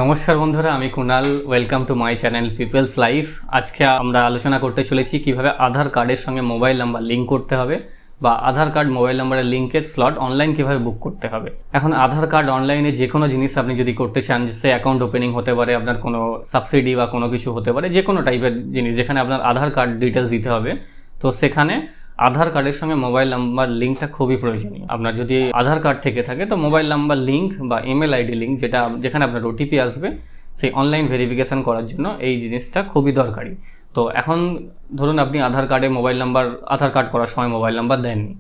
নমস্কার বন্ধুরা, আমি Kunal. Welcome to my channel people's life. আজকে আমরা আলোচনা করতে চলেছি কিভাবে আধার কার্ডের সঙ্গে মোবাইল নাম্বার লিঙ্ক করতে হবে বা আধার কার্ড মোবাইল নাম্বারের লিঙ্কের স্লট অনলাইন কিভাবে বুক করতে হবে। এখন আধার কার্ড অনলাইনে যে কোনো জিনিস আপনি যদি করতে চান, সে অ্যাকাউন্ট ওপেনিং হতে পারে, আপনার কোনো সাবসিডি বা কোনো কিছু হতে পারে, যে কোনো টাইপের জিনিস যেখানে আপনার আধার কার্ড ডিটেলস দিতে হবে, তো সেখানে আধার কার্ডের সঙ্গে মোবাইল নাম্বার লিঙ্কটা খুবই প্রয়োজনীয়। আপনার যদি আধার কার্ড থেকে থাকে তো মোবাইল নাম্বার লিঙ্ক বা ইমেল আইডি লিঙ্ক, যেখানে আপনার ওটিপি আসবে সেই অনলাইন ভেরিফিকেশান করার জন্য এই জিনিসটা খুবই দরকারি। তো এখন ধরুন আপনি আধার কার্ড করার সময় মোবাইল নাম্বার দেননি,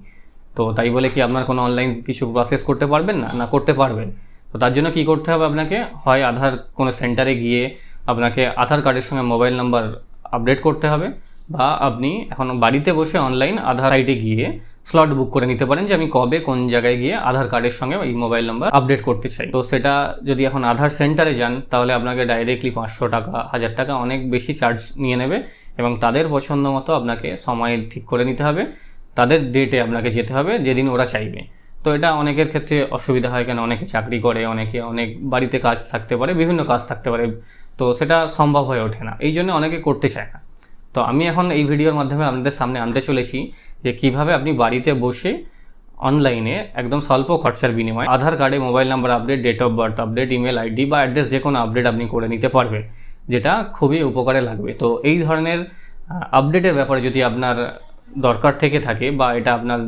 তো তাই বলে কি আপনার কোনো অনলাইন কিছু প্রসেস করতে পারবেন না করতে পারবেন। তো তার জন্য কি করতে হবে, আপনাকে হয় আধার কোনো সেন্টারে গিয়ে আপনাকে আধার কার্ডের সঙ্গে মোবাইল নাম্বার আপডেট করতে হবে, বা আপনি এখন বাড়িতে বসে অনলাইন আধার সাইটে গিয়ে স্লট বুক করে নিতে পারেন যে আমি কবে কোন জায়গায় গিয়ে আধার কার্ডের সঙ্গে এই মোবাইল নাম্বার আপডেট করতে চাই। তো সেটা যদি এখন আধার সেন্টারে যান তাহলে আপনাকে ডাইরেক্টলি 500 টাকা 1000 টাকা অনেক বেশি চার্জ নিয়ে নেবে, এবং তাদের পছন্দ মতো আপনাকে সময় ঠিক করে নিতে হবে, তাদের ডেটে আপনাকে যেতে হবে যেদিন ওরা চাইবে। তো এটা অনেকের ক্ষেত্রে অসুবিধা হয়, কেন অনেকে চাকরি করে, অনেক বাড়িতে কাজ থাকতে পারে, বিভিন্ন কাজ থাকতে পারে, তো সেটা সম্ভব হয়ে ওঠে না, এই জন্য অনেকে করতে চায় না। তো আমি এখন এই ভিডিওর মাধ্যমে আপনাদের সামনে আনতে চলেছি যে কিভাবে আপনি বাড়িতে বসে অনলাইনে একদম স্বল্প খরচার বিনিময়ে আধার কার্ডে mobile number update, date of birth update, email ID বা অ্যাড্রেস যে কোনো আপডেট আপনি করে নিতে পারবেন, যেটা খুবই উপকারে লাগবে। তো এই ধরনের আপডেটের ব্যাপারে যদি আপনার দরকার থেকে থাকে বা এটা আপনার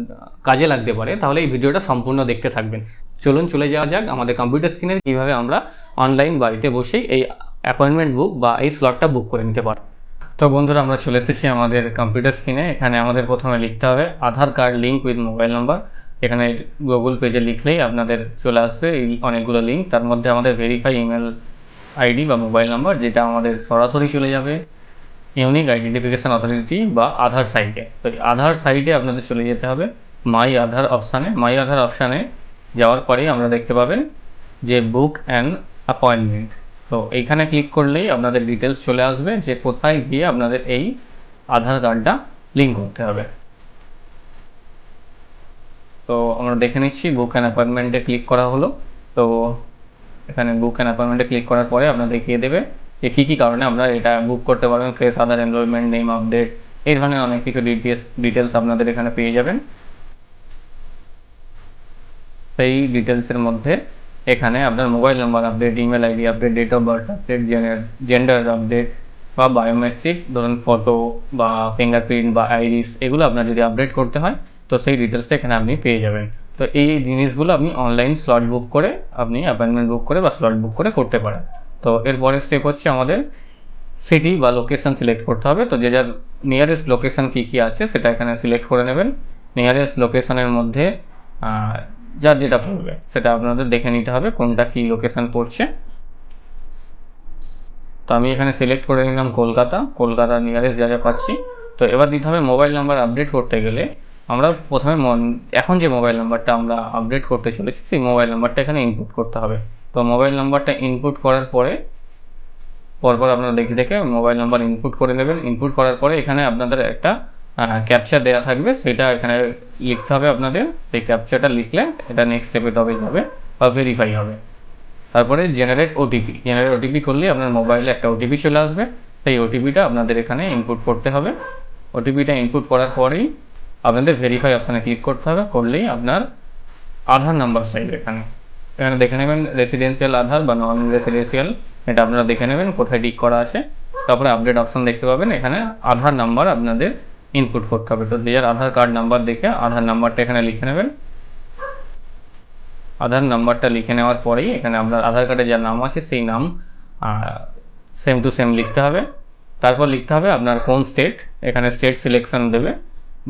কাজে লাগতে পারে, তাহলে এই ভিডিওটা সম্পূর্ণ দেখতে থাকবেন। চলুন চলে যাওয়া যাক আমাদের কম্পিউটার স্ক্রিনে কীভাবে আমরা অনলাইন বাড়িতে বসেই এই অ্যাপয়েন্টমেন্ট বুক বা এই স্লটটা বুক করে নিতে পারব। তো বন্ধুরা, আমরা চলে এসেছি আমাদের কম্পিউটার স্ক্রিনে। এখানে আমাদের প্রথমে লিখতে হবে Aadhaar card link with mobile number. এখানে গুগল পেজে লিখলেই আপনাদের চলে আসবে এই অনেকগুলো লিঙ্ক, তার মধ্যে আমাদের ভেরিফাই ইমেল আইডি বা মোবাইল নাম্বার, যেটা আমাদের সরাসরি চলে যাবে ইউনিক আইডেন্টিফিকেশান অথরিটি বা আধার সাইটে। তো এই আধার সাইটে আপনাদের চলে যেতে হবে মাই আধার অপশানে যাওয়ার পরেই আমরা দেখতে পাবেন যে বুক অ্যান অ্যাপয়েন্টমেন্ট। তো এইখানে ক্লিক করলেই আপনাদের ডিটেলস চলে আসবে যে কোথায় গিয়ে আপনাদের এই আধার কার্ডটা লিঙ্ক করতে হবে। তো আমরা দেখে নিচ্ছি বুক অ্যান অ্যাপয়েন্টমেন্টে ক্লিক করা হলো। তো এখানে বুক অ্যান অ্যাপয়েন্টমেন্টে ক্লিক করার পরে আপনাদের দেখিয়ে দেবে যে কী কী কারণে আমরা এটা বুক করতে পারবেন। ফেস আধার এনরোলমেন্ট, নেম আপডেট, এই ধরনের অনেক কিছু ডিটেলস আপনাদের এখানে পেয়ে যাবেন। সেই ডিটেলসের মধ্যে এখানে আপনার mobile number update, email ID update, date of birth update, gender update বা বায়োমেট্রিক, ধরুন ফটো বা ফিঙ্গারপ্রিন্ট বা আইরিস, এগুলো আপনার যদি আপডেট করতে হয় তো সেই ডিটেলসটা এখানে আপনি পেয়ে যাবেন। তো এই জিনিসগুলো আপনি অনলাইন স্লট বুক করে, আপনি অ্যাপয়েন্টমেন্ট বুক করে বা স্লট বুক করে করতে পারেন। তো এরপরের স্টেপ হচ্ছে আমাদের সিটি বা লোকেশান সিলেক্ট করতে হবে। তো যে যার নিয়ারেস্ট লোকেশান কী আছে সেটা এখানে সিলেক্ট করে নেবেন। নিয়ারেস্ট লোকেশানের মধ্যে যার যেটা পড়বে সেটা আপনাদের দেখে নিতে হবে কোনটা কী লোকেশান পড়ছে। তো আমি এখানে সিলেক্ট করে নিলাম কলকাতা নিয়ারেস্ট যা পাচ্ছি। তো এবার দিতে হবে মোবাইল নাম্বার আপডেট করতে গেলে আমরা প্রথমে এখন যে মোবাইল নাম্বারটা আমরা আপডেট করতে চলেছি সেই মোবাইল নাম্বারটা এখানে ইনপুট করতে হবে। তো মোবাইল নাম্বারটা ইনপুট করার পরপর আপনারা দেখে মোবাইল নাম্বার ইনপুট করে নেবেন। ইনপুট করার পরে এখানে আপনাদের একটা ক্যাপচা দেওয়া থাকবে, সেটা এখানে লিখতে হবে আপনাদের। সেই ক্যাপচাটা লিখলে এটা নেক্সট স্টেপে তবেই হবে বা ভেরিফাই হবে। তারপরে জেনারেট ওটিপি করলে আপনার মোবাইলে একটা ওটিপি চলে আসবে, সেই ওটিপিটা আপনাদের এখানে ইনপুট করতে হবে। ওটিপিটা ইনপুট করার পরেই আপনাদের ভেরিফাই অপশানে ক্লিক করতে হবে, করলেই আপনার আধার নাম্বার চাইবে। এখানে দেখে নেবেন রেসিডেন্সিয়াল আধার বা নন রেসিডেন্সিয়াল, এটা আপনারা দেখে নেবেন কোথায় টিক করা আছে। তারপরে আপডেট অপশান দেখতে পাবেন, এখানে আধার নাম্বার আপনাদের ইনপুট করতে হবে। তো যে আধার কার্ড নাম্বার দেখে আধার নাম্বারটা এখানে লিখে নেবেন। আধার নাম্বারটা লিখে নেওয়ার পরেই এখানে আপনার আধার কার্ডে যার নাম আছে সেই নাম সেম টু সেম লিখতে হবে। তারপর লিখতে হবে আপনার কোন স্টেট, এখানে স্টেট সিলেকশন দেবে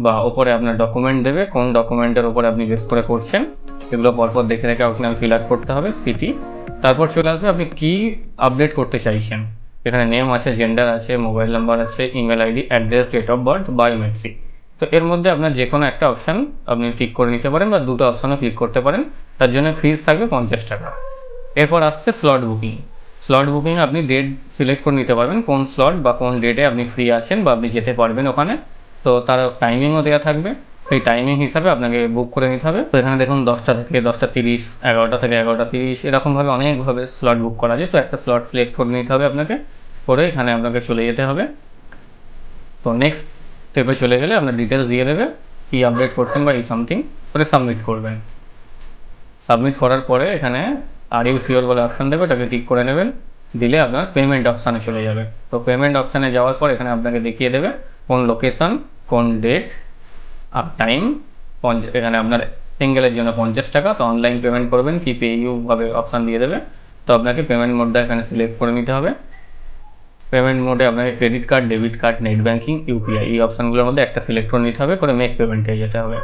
বা ওপরে আপনার ডকুমেন্ট দেবে, কোন ডকুমেন্টের ওপরে আপনি বেস করে করছেন, এগুলো পরপর দেখে ওখানে ফিল আপ করতে হবে সিটি। তারপর চলে আসবে আপনি কী আপডেট করতে চাইছেন। এখানে নেম আছে, জেন্ডার আছে, মোবাইল নাম্বার আছে, email ID, address, date of birth, biometric. তো এর মধ্যে আপনার যে কোনো একটা অপশান আপনি টিক করে নিতে পারেন বা দুটো অপশানও ক্লিক করতে পারেন, তার জন্য ফিস থাকবে 50 টাকা। এরপর আসছে স্লট বুকিং। আপনি ডেট সিলেক্ট করে নিতে পারবেন, কোন স্লট বা কোন ডেটে আপনি ফ্রি আছেন বা আপনি যেতে পারবেন ওখানে। তো তার টাইমিংও দেওয়া থাকবে। সেই টাইমিং হিসাবে আপনাকে বুক করে নিতে হবে। তো এখানে দেখুন 10টা থেকে 10টা 30, 11টা থেকে 11টা 30 এরকমভাবে অনেকভাবে স্লট বুক করা যায়। তো একটা স্লট সিলেক্ট করে নিতে হবে আপনাকে, করে এখানে আপনাকে চলে যেতে হবে। তো নেক্সট স্টেপে চলে গেলে আপনার ডিটেলস দিয়ে দেবে, কি আপডেট করছেন বা এই সামথিং, করে সাবমিট করবেন। সাবমিট করার পরে এখানে আর ইউ শিওর বলে অপশান দেবে, ওটাকে টিক করে নেবেন। দিলে আপনার পেমেন্ট অপশানে চলে যাবে। তো পেমেন্ট অপশানে যাওয়ার পর এখানে আপনাকে দেখিয়ে দেবে কোন লোকেশন, কোন ডেট আর টাইম। এখানে আপনার সিঙ্গেলের জন্য 50 টাকা। তো অনলাইন পেমেন্ট করবেন কি পেইউভাবে অপশান দিয়ে দেবে। তো আপনাকে পেমেন্ট মোডটা এখানে সিলেক্ট করে নিতে হবে। পেমেন্ট মোডে আপনাকে credit card, debit card, net banking, UPI এই অপশানগুলোর মধ্যে একটা সিলেক্ট করে নিতে হবে, করে মেক পেমেন্টে যেতে হবে।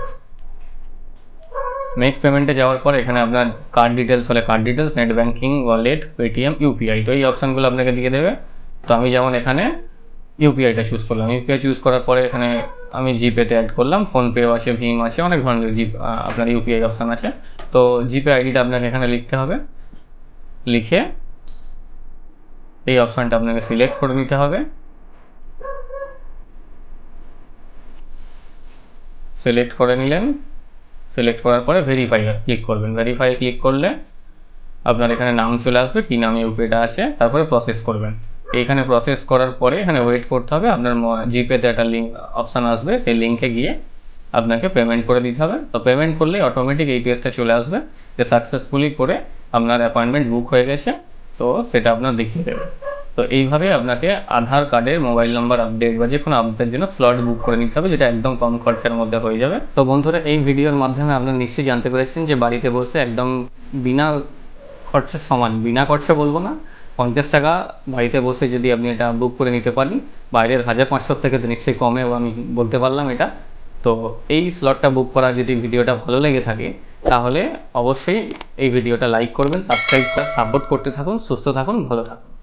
মেক পেমেন্টে যাওয়ার পর এখানে আপনার কার্ড ডিটেলস হলে card details, net banking, wallet, Paytm, UPI, তো এই অপশানগুলো আপনাকে দিয়ে দেবে। তো আমি যেমন এখানে ইউপিআইটা চুজ করলাম। ইউপিআই চুজ করার পরে এখানে আমি জিপেতে অ্যাড করলাম, ফোনপেও আছে, ভীম আছে, অনেক ধরনের আপনার ইউপিআই অপশান আছে। তো জিপে আইডিটা আপনাকে এখানে লিখতে হবে। লিখে এই অপশানটা আপনাকে সিলেক্ট করে নিতে হবে। সিলেক্ট করে নিলেন। সিলেক্ট করার পরে ভেরিফাই ক্লিক করবেন। ভেরিফাই ক্লিক করলে আপনার এখানে নাম চলে আসবে, কী নামে ইউপিআইটা আছে, তারপরে প্রসেস করবেন। এইখানে প্রসেস করার পরে এখানে ওয়েট করতে হবে। আপনার জিপেতে একটা লিঙ্ক অপশান আসবে, সেই লিঙ্কে গিয়ে আপনাকে পেমেন্ট করে দিতে হবে। তো পেমেন্ট করলেই অটোমেটিক এই পেজটা চলে আসবে যে সাকসেসফুলি করে আপনার অ্যাপয়েন্টমেন্ট বুক হয়ে গেছে। তো সেটা আপনার দেখিয়ে দেবে। তো এইভাবে আপনাকে আধার কার্ডের মোবাইল নাম্বার আপডেট বা যে কোনো আপডেটের জন্য স্লট বুক করে নিতে হবে, যেটা একদম কম খরচের মধ্যে হয়ে যাবে। তো বন্ধুরা, এই ভিডিওর মাধ্যমে আপনারা নিশ্চয়ই জানতে পেরেছেন যে বাড়িতে বসে একদম বিনা খরচের সমান, বিনা খরচে বলবো না, 50 টাকা বাড়িতে বসে যদি আপনি এটা বুক করে নিতে পারেন, বাইরের 1500 থেকে তো নিশ্চয়ই কমেও আমি বলতে পারলাম এটা। তো এই স্লটটা বুক করা যদি ভিডিওটা ভালো লেগে থাকে, তাহলে অবশ্যই এই ভিডিওটা লাইক করবেন, সাবস্ক্রাইব করে সাপোর্ট করতে থাকুন। সুস্থ থাকুন, ভালো থাকুন।